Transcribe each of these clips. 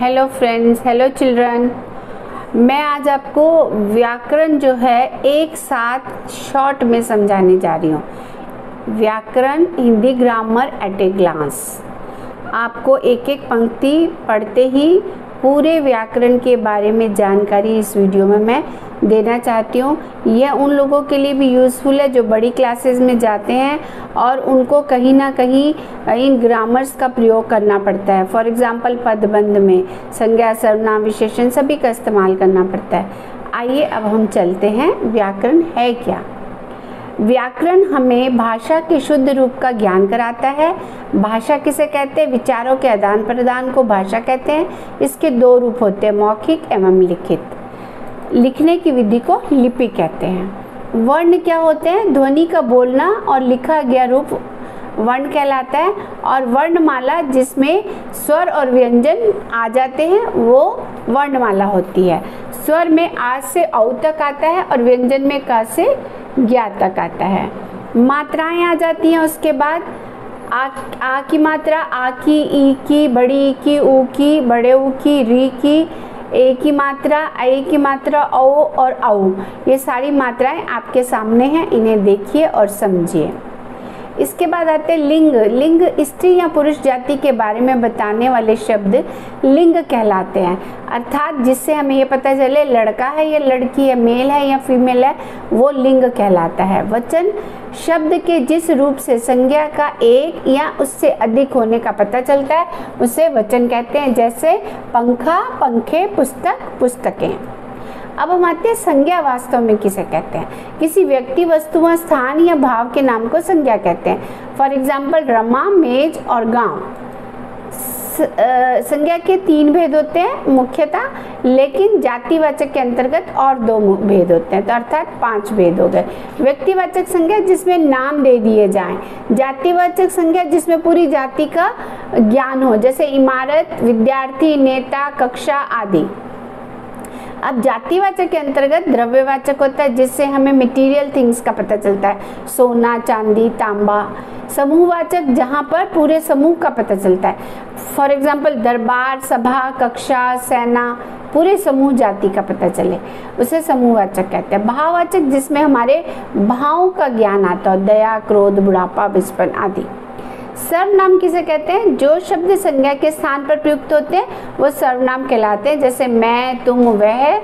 Hello friends, hello children. मैं आज आपको व्याकरण जो है एक साथ शॉर्ट में समझाने जा रही हूँ। व्याकरण, Hindi grammar at a glance. आपको एक एक पंक्ति पढ़ते ही पूरे व्याकरण के बारे में जानकारी इस वीडियो में मैं देना चाहती हूँ। यह उन लोगों के लिए भी यूज़फुल है जो बड़ी क्लासेस में जाते हैं और उनको कहीं ना कहीं इन ग्रामर्स का प्रयोग करना पड़ता है। फॉर एग्ज़ाम्पल पदबंध में संज्ञा, सर्वनाम, विशेषण सभी का इस्तेमाल करना पड़ता है। आइए अब हम चलते हैं, व्याकरण है क्या। व्याकरण हमें भाषा के शुद्ध रूप का ज्ञान कराता है। भाषा किसे कहते हैं? विचारों के आदान प्रदान को भाषा कहते हैं। इसके दो रूप होते हैं, मौखिक एवं लिखित। लिखने की विधि को लिपि कहते हैं। वर्ण क्या होते हैं? ध्वनि का बोलना और लिखा गया रूप वर्ण कहलाता है। और वर्णमाला जिसमें स्वर और व्यंजन आ जाते हैं वो वर्णमाला होती है। स्वर में आ से औ तक आता है और व्यंजन में क से ज्ञा तक आता है। मात्राएं आ जाती हैं उसके बाद। आ की मात्रा आ की, ई की, बड़ी ई की, ऊ की, बड़े ऊ की, री की, ए की मात्रा, ऐ की मात्रा, औ और औ। ये सारी मात्राएं आपके सामने हैं, इन्हें देखिए और समझिए। इसके बाद आते हैं लिंग। लिंग स्त्री या पुरुष जाति के बारे में बताने वाले शब्द लिंग कहलाते हैं। अर्थात जिससे हमें ये पता चले लड़का है या लड़की है, मेल है या फीमेल है, वो लिंग कहलाता है। वचन शब्द के जिस रूप से संज्ञा का एक या उससे अधिक होने का पता चलता है उसे वचन कहते हैं। जैसे पंखा, पंखे, पुस्तक, पुस्तकें। अब हम आते हैं संज्ञा वास्तव में किसे कहते हैं। किसी व्यक्ति, वस्तु, स्थान या भाव के नाम को संज्ञा कहते हैं। फॉर एग्जाम्पल रमा, मेज और गांव। संज्ञा के 3 भेद होते हैं मुख्यतः, लेकिन जातिवाचक के अंतर्गत और 2 भेद होते हैं, तो अर्थात 5 भेद हो गए। व्यक्तिवाचक संज्ञा जिसमें नाम दे दिए जाएं। जातिवाचक संज्ञा जिसमें पूरी जाति का ज्ञान हो, जैसे इमारत, विद्यार्थी, नेता, कक्षा आदि। अब जातिवाचक के अंतर्गत द्रव्यवाचक होता है जिससे हमें मटेरियल थिंग्स का पता चलता है, सोना, चांदी, तांबा। समूहवाचक जहाँ पर पूरे समूह का पता चलता है। फॉर एग्जाम्पल दरबार, सभा, कक्षा, सेना, पूरे समूह जाति का पता चले उसे समूहवाचक कहते हैं। भाववाचक जिसमें हमारे भावों का ज्ञान आता हो, दया, क्रोध, बुढ़ापा, बचपन आदि। सर्वनाम किसे कहते हैं? जो शब्द संज्ञा के स्थान पर प्रयुक्त होते हैं वो सर्वनाम कहलाते हैं। जैसे मैं, तुम, वह,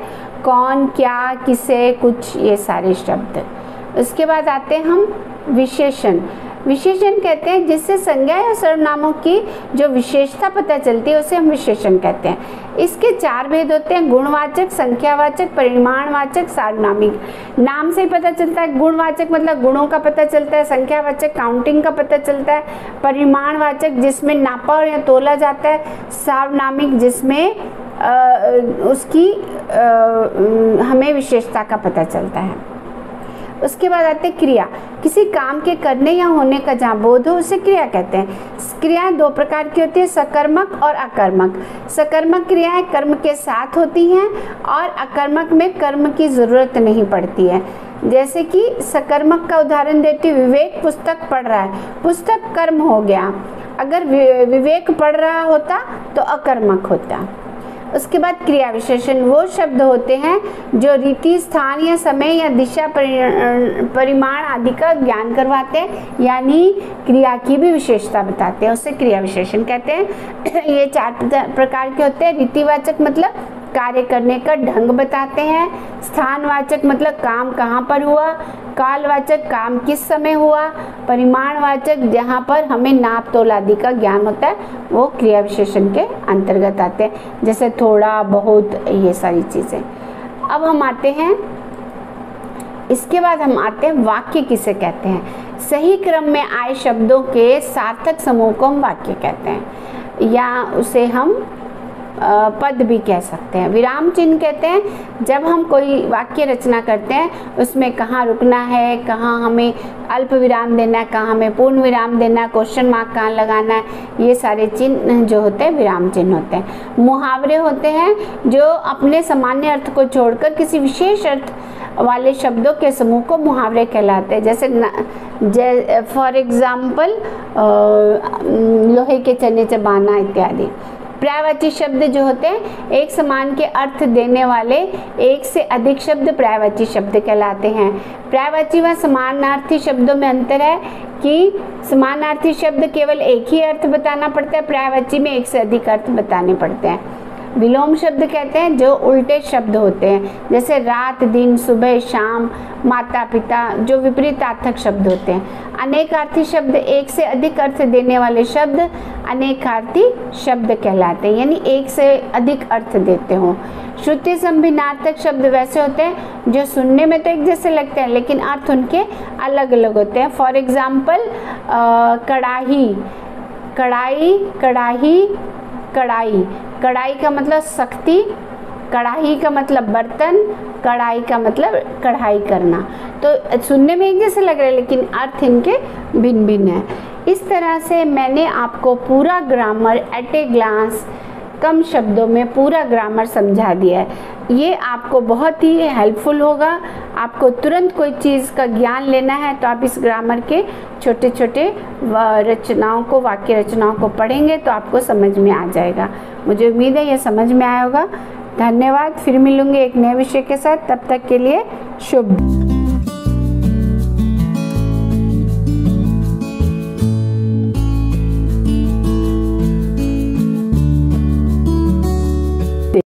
कौन, क्या, किसे, कुछ, ये सारे शब्द। उसके बाद आते हैं हम विशेषण। विशेषण कहते हैं जिससे संज्ञा या सर्वनामों की जो विशेषता पता चलती है उसे हम विशेषण कहते हैं। इसके 4 भेद होते हैं, गुणवाचक, संख्यावाचक, परिमाणवाचक, सार्वनामिक। नाम से ही पता चलता है। गुणवाचक मतलब गुणों का पता चलता है, संख्यावाचक काउंटिंग का पता चलता है, परिमाणवाचक जिसमें नापा या तोला जाता है, सार्वनामिक जिसमें उसकी हमें विशेषता का पता चलता है। उसके बाद आते क्रिया। किसी काम के करने या होने का जहाँ बोध हो उसे क्रिया कहते हैं। क्रियाएं 2 प्रकार की होती है, सकर्मक और अकर्मक। सकर्मक क्रियाएं कर्म के साथ होती हैं और अकर्मक में कर्म की जरूरत नहीं पड़ती है। जैसे कि सकर्मक का उदाहरण देती हूँ, विवेक पुस्तक पढ़ रहा है, पुस्तक कर्म हो गया। अगर विवेक पढ़ रहा होता तो अकर्मक होता। उसके बाद क्रिया विशेषण वो शब्द होते हैं जो रीति, स्थान या समय या दिशा, परिमाण आदि का ज्ञान करवाते हैं, यानी क्रिया की भी विशेषता बताते हैं, उसे क्रिया विशेषण कहते हैं। ये 4 प्रकार के होते हैं। रीतिवाचक मतलब कार्य करने का ढंग बताते हैं। स्थानवाचक मतलब काम कहाँ पर हुआ। कालवाचक काम किस समय हुआ। परिमाणवाचक जहाँ पर हमें नाप तोल आदि का ज्ञान होता है वो क्रिया विशेषण के अंतर्गत आते हैं, जैसे थोड़ा, बहुत, ये सारी चीज़ें। अब हम आते हैं, इसके बाद हम आते हैं वाक्य किसे कहते हैं। सही क्रम में आए शब्दों के सार्थक समूह को हम वाक्य कहते हैं, या उसे हम पद भी कह सकते हैं। विराम चिन्ह कहते हैं जब हम कोई वाक्य रचना करते हैं उसमें कहाँ रुकना है, कहाँ हमें अल्प विराम देना है, कहाँ हमें पूर्ण विराम देना है, क्वेश्चन मार्क कहाँ लगाना है, ये सारे चिन्ह जो होते हैं विराम चिन्ह होते हैं। मुहावरे होते हैं जो अपने सामान्य अर्थ को छोड़कर किसी विशेष अर्थ वाले शब्दों के समूह को मुहावरे कहलाते हैं। जैसे फॉर एग्जाम्पल लोहे के चने चबाना इत्यादि। पर्यायवाची शब्द जो होते हैं एक समान के अर्थ देने वाले एक से अधिक शब्द पर्यायवाची शब्द कहलाते हैं। पर्यायवाची व समानार्थी शब्दों में अंतर है कि समानार्थी शब्द केवल एक ही अर्थ बताना पड़ता है, पर्यायवाची में एक से अधिक अर्थ बताने पड़ते हैं। विलोम शब्द कहते हैं जो उल्टे शब्द होते हैं, जैसे रात, दिन, सुबह, शाम, माता, पिता, जो विपरीतार्थक शब्द होते हैं। अनेकार्थी शब्द एक से अधिक अर्थ देने वाले शब्द अनेकार्थी शब्द कहलाते हैं, यानी एक से अधिक अर्थ देते हों। श्रुति संभिन्नार्थक शब्द वैसे होते हैं जो सुनने में तो एक जैसे लगते हैं लेकिन अर्थ उनके अलग अलग होते हैं। फॉर एग्जाम्पल कड़ाही, कड़ाई, कड़ाही, कड़ाई। कड़ाई का मतलब सख्ती, कड़ाही का मतलब बर्तन, कढ़ाई का मतलब कढ़ाई करना। तो सुनने में एक जैसे लग रहे हैं लेकिन अर्थ इनके भिन्न भिन्न है। इस तरह से मैंने आपको पूरा ग्रामर एट ए ग्लांस, कम शब्दों में पूरा ग्रामर समझा दिया है। ये आपको बहुत ही हेल्पफुल होगा। आपको तुरंत कोई चीज़ का ज्ञान लेना है तो आप इस ग्रामर के छोटे छोटे रचनाओं को, वाक्य रचनाओं को पढ़ेंगे तो आपको समझ में आ जाएगा। मुझे उम्मीद है ये समझ में आया होगा। धन्यवाद। फिर मिलूंगी एक नए विषय के साथ, तब तक के लिए शुभ।